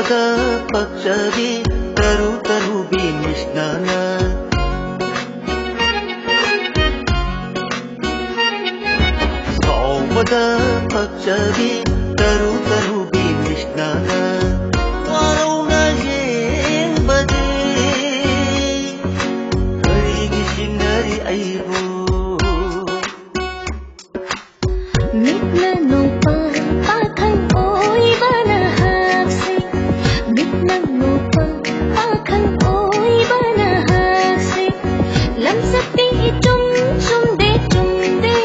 ಸಾವದ ಪಕ್ಷವಿ ತರು ತರುಬಿ ಮಿಶ್ನಾನ ಸಾವದ ಪಕ್ಷವಿ ತರು ತರುಬಿ ಮಿಶ್ನಾನ ವಾರೌನ ಎಂಬದೆ ಕರಿಗೆ ಸಿಂಗರಿ ಐಬು Mitna no pa pakhang oi bana hase Mitna no pa pakhang oi bana hase Lam sakti hi tum de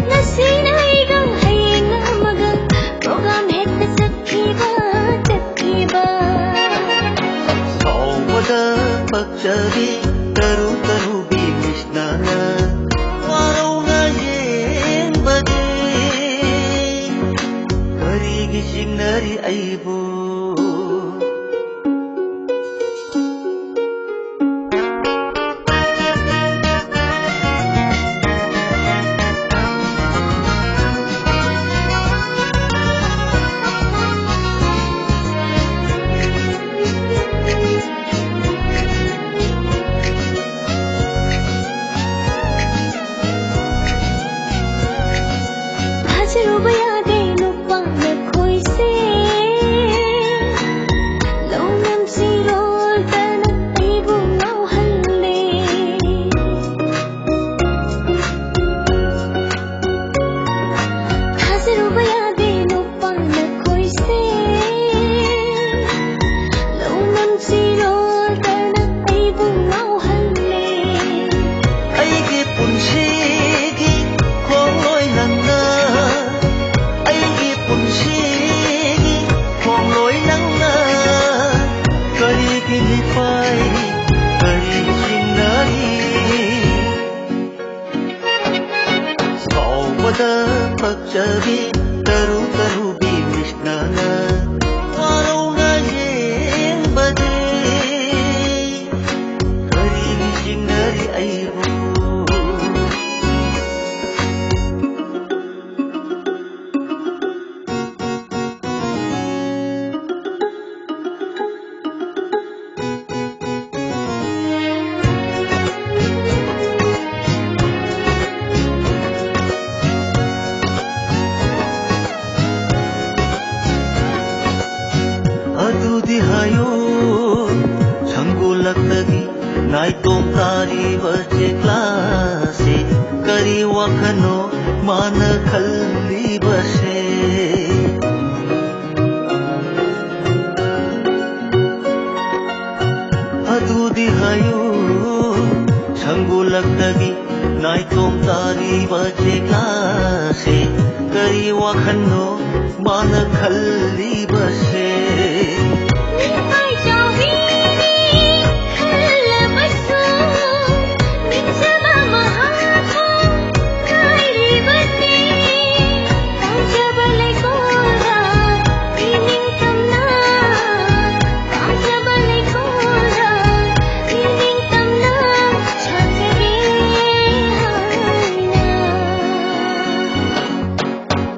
Nasi nai gang hai nga magang program het na sakhi ba ಸಾವದ ಪಕ್ಷವಿ ತರು ತರುಬಿ ಮಿಶ್ನಾನ ವಾರೌನ ಎಂಬದೆ ಕರಿಗೆ ಸಿಂಗರಿ ಐಬು Hajaruba yade lupa na khoi se Lonam si rol tana aibu ngau halle Hajaruba yade lupa na khoi se Lonam si rol tana aibu ngau halle aige punsigi khongloi nangna aige punsigi khongloi nangna karigi lifai kari singnari ಸಾವದ ಪಕ್ಷವಿ ತರು ತರುಬಿ ಮಿಶ್ನಾನ ವಾರೌನ ಎಂಬದೆ ಕರಿಗೆ ಸಿಂಗರಿ ಐಬು ꯑꯗꯨꯗꯤ ꯍꯥꯏꯌꯣ ꯁꯪꯒꯣꯜꯂꯛꯇꯒꯤ ꯅꯥꯏꯇꯣꯝ ꯇꯥꯔꯤꯕꯁꯦ ꯀ꯭ꯂꯥꯁꯁꯦ ꯀꯔꯤ ꯋꯥꯈꯜꯅꯣ ꯃꯥꯅ ꯈꯜꯂꯤꯕꯁꯦ ꯑꯗꯨꯗꯤ ꯍꯥꯏꯌꯣ ꯁꯪꯒꯣꯜꯂꯛꯇꯒꯤ ꯅꯥꯏꯇꯣꯝ ꯇꯥꯔꯤꯕꯁꯦ ꯀ꯭ꯂꯥꯁꯁꯦ ꯀꯔꯤ ꯋꯥꯈꯜꯅꯣ ꯃꯥꯅ ꯈꯜꯂꯤꯕꯁꯦ Ai jawhiri halabasu Minsama mahatha kairi bate Kajabalai kora ining tamna Kajabalai kora ining tamna Chhakre haina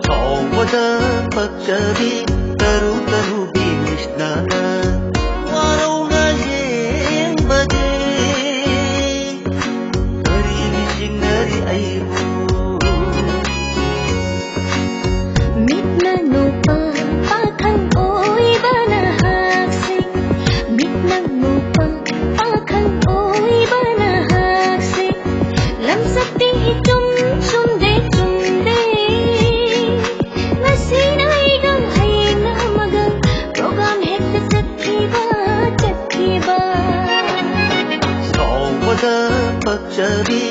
ಸಾವದ ಪಕ್ಷವಿ ತರು ತರುಬಿ ಮಿಶ್ನಾನ ವಾರೌನ ಎಂಬದೆ ಕರಿಗೆ ಸಿಂಗರಿ ಐಬು Mitna no pa pakhang oi bana hase Mitna no pa pakhang oi bana hase Lam sakti hi tum de Nasi nai gang hai nga magang program het na sakhi ba ಸಾವದ ಪಕ್ಷವಿ